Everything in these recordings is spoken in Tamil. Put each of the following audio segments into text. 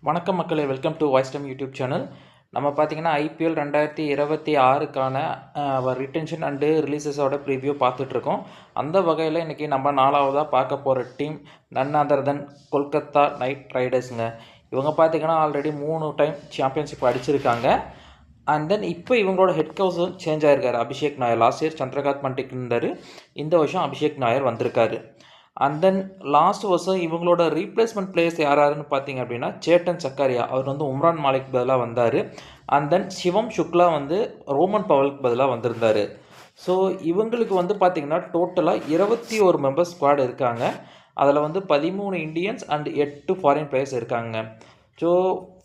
வணக்கம் மக்களே, welcome to voice time YouTube channel. நம்ம பார்த்தீங்கன்னா ஐபிஎல் 2026க்கான ரிட்டென்ஷன் அண்டு ரிலீசஸோட ப்ரிவ்யூ பார்த்துட்ருக்கோம். அந்த வகையில் இன்றைக்கி நம்ம 4வதாக பார்க்க போகிற team none other than Kolkata knight ரைடர்ஸுங்க. இவங்க பார்த்தீங்கன்னா ஆல்ரெடி 3 டைம் சாம்பியன்ஷிப் அடிச்சிருக்காங்க. அண்ட் தென் இப்போ இவங்களோட ஹெட் கோச்சும் சேஞ்ச் ஆகிருக்காரு. அபிஷேக் நாயர் லாஸ்ட் இயர் சந்திரகாந்த் பண்டிக் இருந்தார். இந்த வருஷம் அபிஷேக் நாயர் வந்திருக்காரு. அண்ட் தென் லாஸ்ட் வருஷம் இவங்களோட ரீப்ளேஸ்மெண்ட் பிளேயர்ஸ் யாருன்னு பார்த்தீங்க அப்படின்னா சேட்டன் சக்காரியா, அவர் வந்து உம்ரான் மாலிக் பதிலாக வந்தார். அண்ட் தென் சிவம் சுக்லா வந்து ரோமன் பவலுக்கு பதிலாக வந்திருந்தார். ஸோ இவங்களுக்கு வந்து பார்த்திங்கன்னா டோட்டலாக 21 மெம்பர்ஸ் ஸ்குவாட் இருக்காங்க. அதில் வந்து 13 இண்டியன்ஸ் அண்ட் 8 ஃபாரின் பிளேயர்ஸ் இருக்காங்க. ஸோ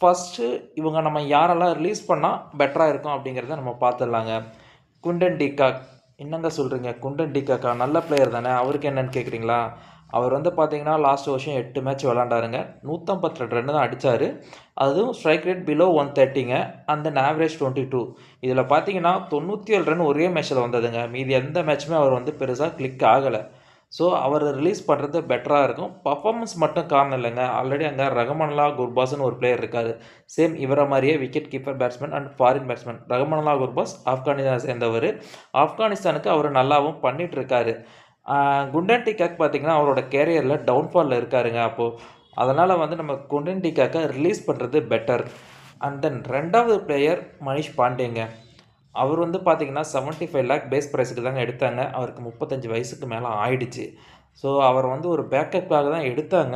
ஃபஸ்ட்டு இவங்க நம்ம யாரெல்லாம் ரிலீஸ் பண்ணால் பெட்டராக இருக்கும் அப்படிங்கிறத நம்ம பார்த்துடலாங்க. குண்டன் டிகாக், என்னங்க சொல்கிறீங்க? குண்டன் டிகாக்கா நல்ல பிளேயர் தானே, அவருக்கு என்னன்னு கேட்குறீங்களா? அவர் வந்து பார்த்தீங்கன்னா லாஸ்ட் வருஷம் 8 மேட்ச் விளாண்டாருங்க. 152 ரன் தான் அடித்தார். அதுவும் ஸ்ட்ரைக் ரேட் பிலோ 130ங்க. And then average 22. இதில் பார்த்தீங்கன்னா 97 ரன் ஒரே மேட்ச்சில் வந்ததுங்க. மீதி எந்த மேட்ச்சுமே அவர் வந்து பெருசாக கிளிக் ஆகலை. ஸோ அவர் ரிலீஸ் பண்ணுறது பெட்டராக இருக்கும். பர்ஃபார்மன்ஸ் மட்டும் காரணம் இல்லைங்க. ஆல்ரெடி அங்கே ரஹமனுல்லா குர்பாஸ்னு ஒரு பிளேயர் இருக்கார். சேம் இவரை மாதிரியே wicket keeper batsman and foreign batsman. Rahmanullah Gurbaz Afghanistan சேர்ந்தவர். ஆப்கானிஸ்தானுக்கு அவர் நல்லாவும் பண்ணிகிட்ருக்காரு. குண்டன் டிகாக் பார்த்திங்கன்னா அவரோட கேரியரில் டவுன்ஃபாலில் இருக்காருங்க. அப்போது அதனால் வந்து நம்ம குண்டன் டிகாக்கை ரிலீஸ் பண்ணுறது பெட்டர். அண்ட் தென் ரெண்டாவது பிளேயர் மனிஷ் பாண்டேங்க. அவர் வந்து பார்த்திங்கன்னா 75 லேக் பேஸ் ப்ரைஸுக்கு தாங்க எடுத்தாங்க. அவருக்கு 35 வயசுக்கு மேலே ஆயிடுச்சு. ஸோ அவர் வந்து ஒரு பேக்கப்புக்காக தான் எடுத்தாங்க.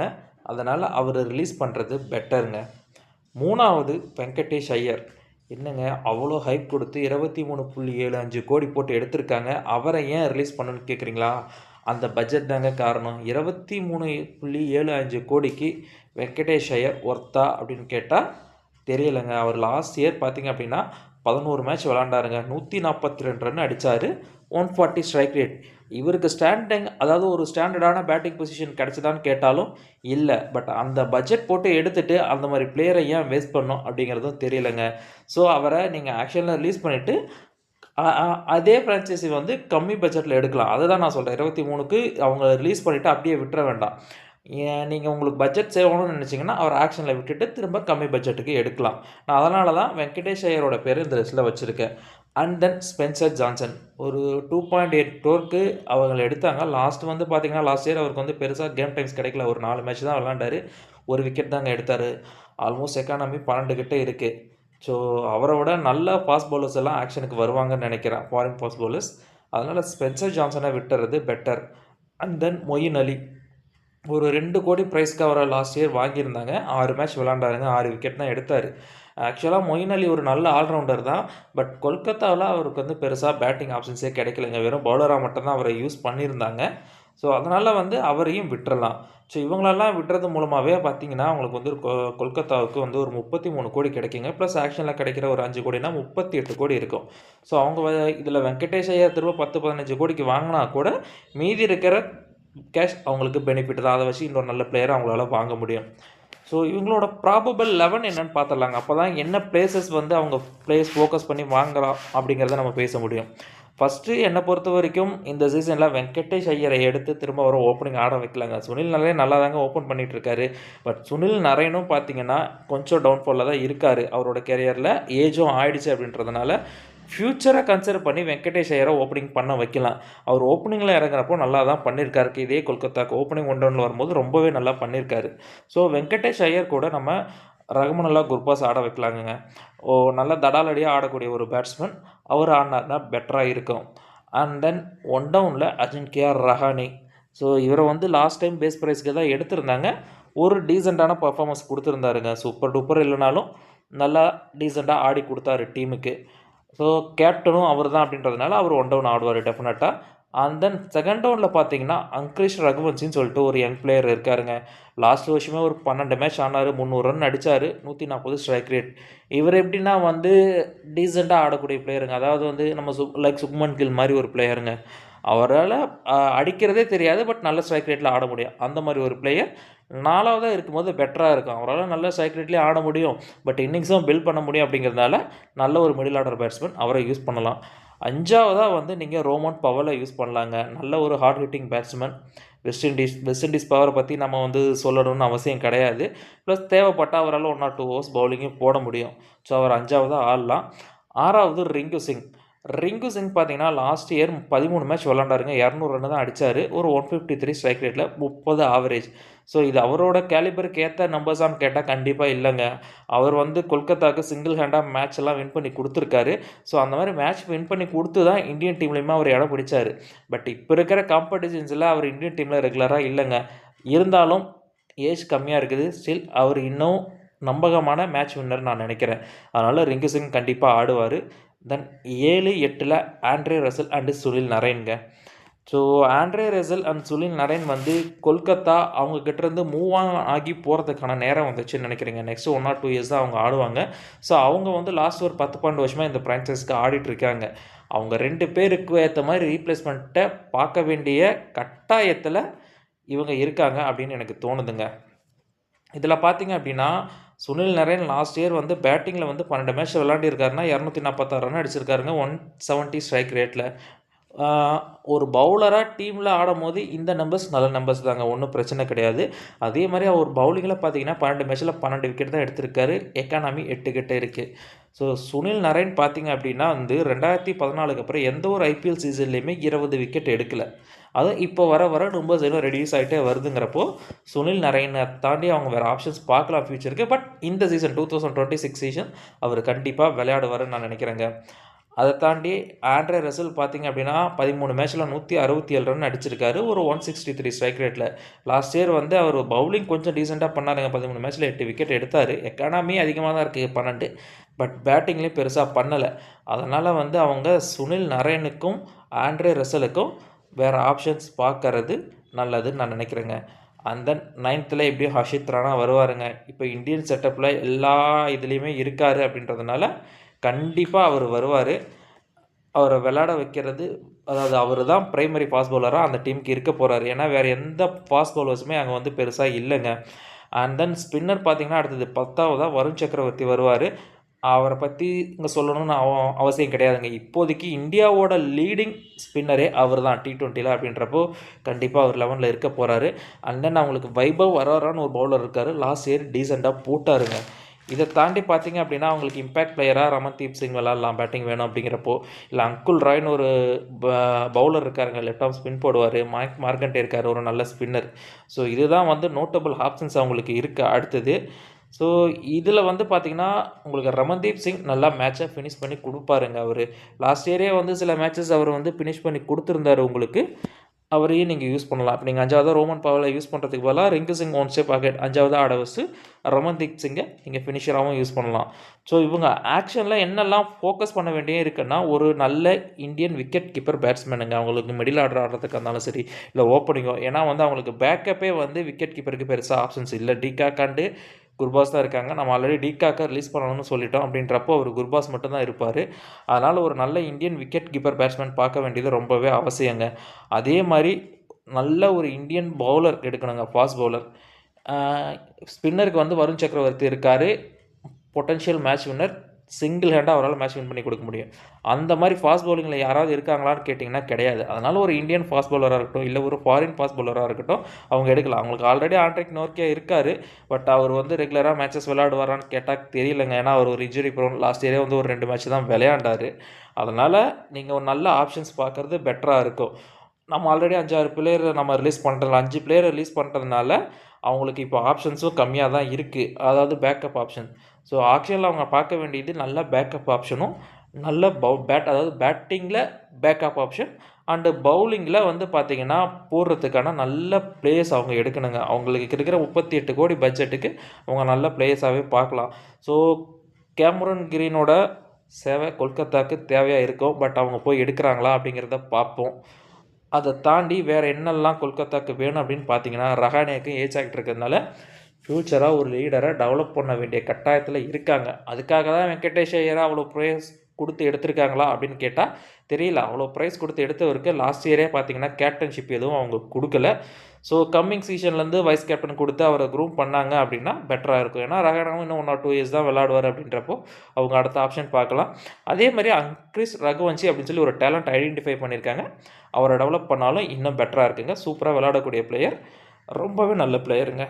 அதனால் அவர் ரிலீஸ் பண்ணுறது பெட்டருங்க. மூணாவது வெங்கடேஷ் ஐயர். என்னங்க அவ்வளோ ஹைப் கொடுத்து 23.75 கோடி போட்டு எடுத்திருக்காங்க. அவரை ஏன் ரிலீஸ் பண்ணணுன்னு கேட்குறீங்களா? அந்த பட்ஜெட் தாங்க காரணம். 23.75 கோடிக்கு வெங்கடேஷ் ஐயர் ஒர்த்தா அப்படின்னு கேட்டால் தெரியலைங்க. அவர் லாஸ்ட் இயர் பார்த்திங்க அப்படின்னா 11 மேட்ச் விளாண்டாருங்க. 142 ரன் அடித்தார். 140 ஸ்ட்ரைக் ரேட். இவருக்கு ஸ்டாண்டிங், அதாவது ஒரு ஸ்டாண்டர்டான பேட்டிங் பொசிஷன் கிடச்சிதான்னு கேட்டாலும் இல்லை. பட் அந்த பட்ஜெட் போட்டு எடுத்துகிட்டு அந்த மாதிரி பிளேயரை ஏன் வேஸ்ட் பண்ணோம் அப்படிங்கிறதும் தெரியலைங்க. ஸோ அவரை நீங்கள் ஆக்ஷனில் ரிலீஸ் பண்ணிவிட்டு அதே ஃப்ரான்ச்சைஸி வந்து கம்மி பட்ஜெட்டில் எடுக்கலாம். அதை தான் நான் சொல்கிறேன். 23க்கு அவங்க ரிலீஸ் பண்ணிவிட்டு அப்படியே விட்டுற வேண்டாம். நீங்கள் உங்களுக்கு பட்ஜெட் சேவ் ஆகணும்னு நினச்சிங்கன்னா அவர் ஆக்ஷனில் விட்டுட்டு திரும்ப கம்மி பட்ஜெட்டுக்கு எடுக்கலாம். நான் அதனால தான் வெங்கடேஷ் ஐயரோட பேர் இந்த லிஸ்ட்டில் வச்சுருக்கேன். அண்ட் தென் ஸ்பென்சர் ஜான்சன் ஒரு 2.8 crore அவங்க எடுத்தாங்க. லாஸ்ட் வந்து பார்த்திங்கன்னா லாஸ்ட் இயர் அவருக்கு வந்து பெருசாக கேம் டைம்ஸ் கிடைக்கல. ஒரு 4 மேட்ச் தான் விளாண்டார். ஒரு விக்கெட் தாங்க எடுத்தார். ஆல்மோஸ்ட் எக்கானமி 12 கிட்டே இருக்குது. ஸோ அவரை விட நல்ல ஃபாஸ்ட் பவுலர்ஸ் எல்லாம் ஆக்ஷனுக்கு வருவாங்கன்னு நினைக்கிறேன், ஃபாரின் ஃபாஸ்ட் பவுலர்ஸ். அதனால் ஸ்பென்சர் ஜான்சனை விட்டுறது பெட்டர். அண்ட் தென் மொயின் அலி ஒரு 2 கோடி ப்ரைஸ்க்கு அவரை லாஸ்ட் இயர் வாங்கியிருந்தாங்க. 6 மேட்ச் விளாண்டாருங்க. 6 விக்கெட் தான் எடுத்தார். ஆக்சுவலாக மொயின் அலி ஒரு நல்ல ஆல்ரவுண்டர் தான். பட் கொல்கத்தாவில் அவருக்கு வந்து பெருசாக பேட்டிங் ஆப்ஷன்ஸே கிடைக்கலைங்க. வெறும் பவுலராக மட்டும்தான் அவரை யூஸ் பண்ணியிருந்தாங்க. ஸோ அதனால் வந்து அவரையும் விட்டுறலாம். ஸோ இவங்களெல்லாம் விட்டுறது மூலமாகவே பார்த்தீங்கன்னா அவங்களுக்கு வந்து கொல்கத்தாவுக்கு வந்து ஒரு 33 கோடி கிடைக்குங்க. ப்ளஸ் ஆக்ஷனில் கிடைக்கிற ஒரு 5 கோடினா 38 கோடி இருக்கும். ஸோ அவங்க இதில் வெங்கடேஷ் ஐயர் திரும்ப 10-15 கோடிக்கு வாங்கினா கூட மீதி இருக்கிற கேஷ் அவங்களுக்கு பெனிஃபிட் தான். அதை வச்சு இன்னொரு நல்ல பிளேயரை அவங்களால வாங்க முடியும். ஸோ இவங்களோட ப்ராபபிள் 11 என்னென்னு பார்த்துடலாங்க. அப்போ தான் என்ன பிளேசஸ் வந்து அவங்க பிளேயர்ஸ் ஃபோக்கஸ் பண்ணி வாங்கலாம் அப்படிங்கிறத நம்ம பேச முடியும். ஃபஸ்ட்டு என்னை பொறுத்த வரைக்கும் இந்த சீசனில் வெங்கடேஷ் ஐயரை எடுத்து திரும்ப அவரை ஓப்பனிங் ஆட வைக்கலாங்க. சுனில் நரேன் நல்லா தாங்க ஓப்பன் பண்ணிகிட்ருக்காரு. பட் சுனில் நரேனும் பார்த்தீங்கன்னா கொஞ்சம் டவுன்ஃபாலில் தான் இருக்கார். அவரோட கேரியரில் ஏஜும் ஆயிடுச்சு. அப்படின்றதுனால ஃப்யூச்சரை கன்சிடர் பண்ணி வெங்கடேஷ் ஐயரை ஓப்பனிங் பண்ண வைக்கலாம். அவர் ஓப்பனிங்கில் இறங்குறப்போ நல்லா தான் பண்ணியிருக்காரு. இதே கொல்கத்தாக்கு ஓப்பனிங் 1-1 வரும்போது ரொம்பவே நல்லா பண்ணியிருக்காரு. ஸோ வெங்கடேஷ் ஐயர் கூட நம்ம ரஹமனுல்லா குர்பாஸ் ஆட வைக்கலாங்க. நல்ல தடாலடியாக ஆடக்கூடிய ஒரு பேட்ஸ்மேன். அவர் ஆடினார்னா பெட்டராக இருக்கும். அண்ட் தென் 1 டவுனில் அஜின்கியா ரஹானே. ஸோ இவரை வந்து லாஸ்ட் டைம் பேஸ் ப்ரைஸ்க்கு தான் எடுத்திருந்தாங்க. ஒரு டீசெண்டான பர்ஃபார்மன்ஸ் கொடுத்துருந்தாருங்க. சூப்பர் டூப்பர் இல்லைனாலும் நல்லா டீசெண்டாக ஆடி கொடுத்தாரு டீமுக்கு. ஸோ கேப்டனும் அவர் தான் அப்படின்றதுனால அவர் 1 டவுன் ஆடுவார் டெஃபினட்டாக. அண்ட் தென் செகண்ட் டவுனில் பார்த்தீங்கன்னா அங்கிரிஷ் ரகுவன்சின்னு சொல்லிட்டு ஒரு யங் பிளேயர் இருக்காருங்க. லாஸ்ட் வருஷமே ஒரு 12 மேட்ச் ஆனார். 300 ரன் அடித்தார். 140 ஸ்ட்ரைக் ரேட். இவர் எப்படின்னா வந்து டீசெண்டாக ஆடக்கூடிய பிளேயருங்க. அதாவது வந்து நம்ம லைக் சுப்மன் கில் மாதிரி ஒரு பிளேயருங்க. அவரால் அடிக்கிறதே தெரியாது, பட் நல்ல ஸ்ட்ரைக் ரேட்டில் ஆட முடியும். அந்த மாதிரி ஒரு பிளேயர் 4வதாக இருக்கும்போது பெட்டராக இருக்கும். அவரால் நல்ல ஸ்ட்ரைக் ரேட்லேயே ஆட முடியும், பட் இன்னிங்ஸும் பில்ட் பண்ண முடியும். அப்படிங்கிறதுனால நல்ல ஒரு மிடில் ஆர்டர் பேட்ஸ்மேன், அவரை யூஸ் பண்ணலாம். 5வதாக வந்து நீங்கள் ரோமன் பவலை யூஸ் பண்ணலாங்க. நல்ல ஒரு hard hitting batsman. West Indies பவரை பற்றி நம்ம வந்து சொல்லணும்னு அவசியம் கிடையாது. ப்ளஸ் தேவைப்பட்டால் அவரால் 1 or 2 ஓவர்ஸ் பவுலிங்கும் போட முடியும். ஸோ அவர் 5வதாக ஆடலாம். 6வது ரிங்கு சிங். ரிங்கு சிங் பார்த்தீங்கன்னா லாஸ்ட் இயர் 13 மேட்ச் விளாண்டாருங்க. 200 ரன் தான் அடித்தார். ஒரு 153 ஸ்ட்ரைக் ரேட்டில் 30 ஆவரேஜ். ஸோ இது அவரோட கேலிபருக்கு ஏற்ற நம்பர்ஸான்னு கேட்டால் கண்டிப்பாக இல்லைங்க. அவர் வந்து கொல்கத்தாவுக்கு சிங்கிள் ஹேண்டாக மேட்ச் எல்லாம் வின் பண்ணி கொடுத்துருக்காரு. ஸோ அந்த மாதிரி மேட்ச் வின் பண்ணி கொடுத்து தான் இந்தியன் டீம்லேயுமே அவர் இடம் பிடிச்சார். பட் இப்போ இருக்கிற காம்படிஷன்ஸில் அவர் இந்தியன் டீமில் ரெகுலராக இல்லைங்க. இருந்தாலும் ஏஜ் கம்மியாக இருக்குது. ஸ்டில் அவர் இன்னும் நம்பகமான மேட்ச் வின்னர் நான் நினைக்கிறேன். அதனால் ரிங்கு சிங் கண்டிப்பாக ஆடுவார். தென் 7, 8ல் ஆண்ட்ரே ரசல் அண்டு சுனில் நரேன்ங்க. So Andre Russell and Sunil Narine வந்து கொல்கத்தா அவங்க கிட்டேருந்து மூவ் ஆகி போகிறதுக்கான நேரம் வந்துச்சுன்னு நினைக்கிறேங்க. நெக்ஸ்ட்டு 1 or 2 இயர்ஸ் தான் அவங்க ஆடுவாங்க. ஸோ அவங்க வந்து லாஸ்ட் ஒரு 10-12 வருஷமாக இந்த ஃப்ரான்ச்சைஸ்க்கு ஆடிட்டுருக்காங்க. அவங்க 2 பேருக்கு ஏற்ற மாதிரி ரீப்ளேஸ்மெண்ட்டை பார்க்க வேண்டிய கட்டாயத்தில் இவங்க இருக்காங்க அப்படின்னு எனக்கு தோணுதுங்க. இதில் பார்த்தீங்க அப்படின்னா சுனில் நரேன் லாஸ்ட் இயர் வந்து பேட்டிங்கில் வந்து 12 மேட்ச் விளையாண்டிருக்காருன்னா 246 ரன் அடிச்சிருக்காருங்க 170 ஸ்ட்ரைக் ரேட்டில். ஒரு பவுலராக டீமில் ஆடும் போது இந்த நம்பர்ஸ் நல்ல நம்பர்ஸ் தாங்க, ஒன்றும் பிரச்சனை கிடையாது. அதே மாதிரி அவர் பவுலிங்கில் பார்த்தீங்கன்னா 12 மேட்ச்சில் 12 விக்கெட் தான் எடுத்திருக்காரு. எக்கானமி 8 கிட்ட இருக்குது. ஸோ சுனில் நரேன் பார்த்தீங்க அப்படின்னா வந்து 2014 அப்புறம் எந்த ஒரு ஐபிஎல் சீசன்லேயுமே 20 விக்கெட் எடுக்கலை. அதுவும் இப்போ வர ரொம்ப இன்னும் ரெடியூஸ் ஆகிட்டே வருதுங்கிறப்போ சுனில் நரேனை தாண்டி அவங்க வேறு ஆப்ஷன்ஸ் பார்க்கலாம் ஃபியூச்சருக்கு. பட் இந்த சீசன் 2026 சீசன் அவர் கண்டிப்பாக விளையாடுவாருன்னு நான் நினைக்கிறேங்க. அதை தாண்டி ஆண்ட்ரே ரசல் பார்த்தீங்க அப்படின்னா 13 மேட்ச்சில் 167 ரன் அடிச்சிருக்காரு. ஒரு 163 ஸ்ட்ரைக் ரேட்டில். லாஸ்ட் இயர் வந்து அவர் பவுலிங் கொஞ்சம் டீசெண்டாக பண்ணாருங்க. 13 மேட்ச்சில் 8 விக்கெட் எடுத்தார். எக்கானமி அதிகமாக தான் இருக்குது 12. பட் பேட்டிங்லேயும் பெருசாக பண்ணலை. அதனால் வந்து அவங்க சுனில் நரேனுக்கும் ஆண்ட்ரே ரசலுக்கும் வேறு ஆப்ஷன்ஸ் பார்க்கறது நல்லதுன்னு நான் நினைக்கிறேங்க. அண்ட் தென் 9th எப்படியும் ஹர்ஷித் ராணா வருவாருங்க. இப்போ இந்தியன் செட்டப்பில் எல்லா இதுலேயுமே இருக்கார் அப்படின்றதுனால கண்டிப்பாக அவர் வருவார். அவரை விளையாட வைக்கிறது, அதாவது அவர் தான் பிரைமரி ஃபாஸ்ட் பவுலராக அந்த டீமுக்கு இருக்க போகிறாரு. ஏன்னா வேறு எந்த ஃபாஸ்ட் பவுலர்ஸுமே அங்கே வந்து பெருசாக இல்லைங்க. அண்ட் தென் ஸ்பின்னர் பார்த்தீங்கன்னா அடுத்தது 10வதாக வருண் சக்கரவர்த்தி வருவார். அவரை பற்றி இங்கே சொல்லணும்னு அவசியம் கிடையாதுங்க. இப்போதைக்கு இந்தியாவோட லீடிங் ஸ்பின்னரே அவர் தான் T20 அப்படின்றப்போ கண்டிப்பாக அவர் 11ல் இருக்க போகிறாரு. அண்ட் தென் அவங்களுக்கு வைபவ் வராரான்னு ஒரு பவுலர் இருக்கார். லாஸ்ட் இயர் டீசெண்டாக போட்டாருங்க. இதை தாண்டி பார்த்தீங்க அப்படின்னா அவங்களுக்கு இம்பேக்ட் பிளேயராக ரமன்தீப் சிங் விளாட்லாம் பேட்டிங் வேணும் அப்படிங்கிறப்போ. இல்லை அங்குல் ராய்னு ஒரு பவுலர் இருக்காருங்க, லெஃப்ட் ஆர்ம் ஸ்பின் போடுவார். மைக் மார்கன்டே இருக்கார், ஒரு நல்ல ஸ்பின்னர். ஸோ இதுதான் வந்து நோட்டபிள் ஆப்ஷன்ஸ் அவங்களுக்கு இருக்குது. அடுத்தது ஸோ இதில் வந்து பார்த்திங்கன்னா உங்களுக்கு ரமன்தீப் சிங் நல்லா மேட்சை ஃபினிஷ் பண்ணி கொடுப்பாருங்க. அவர் லாஸ்ட் இயரே வந்து சில மேட்சஸ் அவர் வந்து ஃபினிஷ் பண்ணி கொடுத்துருந்தாரு உங்களுக்கு. அவரையும் நீங்கள் யூஸ் பண்ணலாம். இப்போ நீங்கள் 5வது ரோமன் பவலை யூஸ் பண்ணுறதுக்கு பதிலாக ரிங்கு சிங் ஒன் ஸ்டெப் பாக்கெட் 5வது ஆட வச்சு ரமன்தீப் சிங்கை நீங்கள் ஃபினிஷராகவும் யூஸ் பண்ணலாம். ஸோ இவங்க ஆக்ஷனில் என்னெல்லாம் ஃபோக்கஸ் பண்ண வேண்டிய இருக்குன்னா ஒரு நல்ல இந்தியன் விக்கெட் கீப்பர் பேட்ஸ்மேனுங்க. அவங்களுக்கு மிடில் ஆர்டர் ஆடுறதுக்கு இருந்தாலும் சரி, இல்லை ஓப்பனிங்கோ. ஏன்னா வந்து அவங்களுக்கு பேக்கப்பே வந்து விக்கெட் கீப்பருக்கு பெருசாக ஆப்ஷன்ஸ் இல்லை. டிகாக் அண்டு குர்பாஸ் தான் இருக்காங்க. நம்ம ஆல்ரெடி டிகாக்கை ரிலீஸ் பண்ணணும்னு சொல்லிட்டோம். அப்படின்றப்போ அவர் குர்பாஸ் மட்டும்தான் இருப்பார். அதனால் ஒரு நல்ல இந்தியன் விக்கெட் கீப்பர் பேட்ஸ்மேன் பார்க்க வேண்டியது ரொம்பவே அவசியங்க. அதே மாதிரி நல்ல ஒரு இந்தியன் பவுலர் எடுக்கணுங்க, ஃபாஸ்ட் பவுலர். ஸ்பின்னருக்கு வந்து வருண் சக்கரவர்த்தி இருக்கார், பொட்டன்ஷியல் மேட்ச் வின்னர். சிங்கிள் ஹேண்டாக அவரால் மேட்ச் வின் பண்ணி கொடுக்க முடியும். அந்த மாதிரி ஃபாஸ்ட் பவுலிங்கில் யாராவது இருக்காங்களான்னு கேட்டிங்கன்னா கிடையாது. அதனால் ஒரு இந்தியன் ஃபாஸ்ட் பவுலராக இருக்கட்டும், இல்லை ஒரு ஃபாரின் ஃபாஸ்ட் பவுலராக இருக்கட்டும், அவங்க எடுக்கலாம். அவங்களுக்கு ஆல்ரெடி ஆண்ட்ரிக் நோர்க்கியா இருக்கார். பட் அவர் வந்து ரெகுலராக மேட்சஸ் விளையாடுவாரான்னு கேட்டால் தெரியலைங்க. ஏன்னா அவர் ஒரு இன்ஜுரி ப்ரோன். லாஸ்ட் இயரே வந்து ஒரு 2 மேட்ச் தான் விளையாண்டார். அதனால் நீங்கள் ஒரு நல்ல ஆப்ஷன்ஸ் பார்க்குறது பெட்டராக இருக்கும். நம்ம ஆல்ரெடி 5-6 பிளேயர் நம்ம ரிலீஸ் பண்ணுறதில்ல, 5 பிளேயர் ரிலீஸ் பண்ணுறதுனால அவங்களுக்கு இப்போ ஆப்ஷன்ஸும் கம்மியாக தான் இருக்குது. அதாவது பேக்கப் ஆப்ஷன். ஸோ ஆக்சுவலில் அவங்க பார்க்க வேண்டியது நல்ல பேக்கப் ஆப்ஷனும், நல்ல அதாவது பேட்டிங்கில் பேக்கப் ஆப்ஷன் அண்டு பவுலிங்கில் வந்து பார்த்திங்கன்னா போடுறதுக்கான நல்ல பிளேயர்ஸ் அவங்க எடுக்கணுங்க. அவங்களுக்கு இருக்கிற 38 கோடி பட்ஜெட்டுக்கு அவங்க நல்ல பிளேயர்ஸாகவே பார்க்கலாம். ஸோ கேமரன் கிரீனோட சேவை கொல்கத்தாவுக்கு தேவையாக இருக்கும். பட் அவங்க போய் எடுக்கிறாங்களா அப்படிங்கிறத பார்ப்போம். அதை தாண்டி வேறு என்னெல்லாம் கொல்கத்தாவுக்கு வேணும் அப்படின்னு பார்த்தீங்கன்னா ரஹானேக்கு ஏஜ் ஆகிட்டு இருக்கிறதுனால ஃப்யூச்சராக ஒரு லீடரை டெவலப் பண்ண வேண்டிய கட்டாயத்தில் இருக்காங்க. அதுக்காக தான் வெங்கடேஷ் ஐயரை அவ்வளோ ப்ரேஸ் கொடுத்து எடுத்திருக்காங்களா அப்படின்னு கேட்டால் தெரியல. அவ்வளோ ப்ரைஸ் கொடுத்து எடுத்தவருக்கு லாஸ்ட் இயரே பார்த்தீங்கன்னா கேப்டன்ஷிப் எதுவும் அவங்க கொடுக்கல. ஸோ கம்மிங் சீசன்லேருந்து வைஸ் கேப்டன் கொடுத்து அவரை க்ரூம் பண்ணாங்க அப்படின்னா பெட்டராக இருக்கும். ஏன்னா ரஹானவும் இன்னும் 1 or 2 இயர்ஸ் தான் விளையாடுவார் அப்படின்றப்போ அவங்க அடுத்த ஆப்ஷன் பார்க்கலாம். அதே மாதிரி கிறிஸ் ரகுவன்ஷி அப்படின்னு சொல்லி ஒரு டேலண்ட் ஐடென்டிஃபை பண்ணியிருக்காங்க. அவரை டெவலப் பண்ணாலும் இன்னும் பெட்டராக இருக்குங்க. சூப்பராக விளையாடக்கூடிய பிளேயர், ரொம்பவே நல்ல பிளேயருங்க.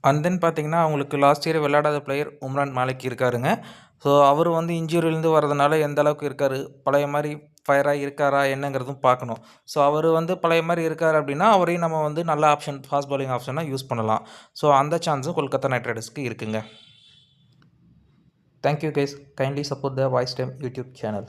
அண்ட் தென் பார்த்தீங்கன்னா அவங்களுக்கு லாஸ்ட் இயர் விளையாடாத பிளேயர் உம்ரான் மாலிக் இருக்காருங்க. ஸோ அவர் வந்து இன்ஜுரியிலேருந்து வரதுனால எந்த அளவுக்கு இருக்கார், பழைய மாதிரி ஃபயராக இருக்காரா என்னங்கிறதும் பார்க்கணும். ஸோ அவர் வந்து பழைய மாதிரி இருக்கார் அப்படின்னா அவரையும் நம்ம வந்து நல்ல ஆப்ஷன், ஃபாஸ்ட் பாலிங் ஆப்ஷனாக யூஸ் பண்ணலாம். ஸோ அந்த சான்ஸும் கொல்கத்தா நைட் ரைடர்ஸ்க்கு இருக்குங்க. Thank you guys, kindly support the voice time YouTube channel.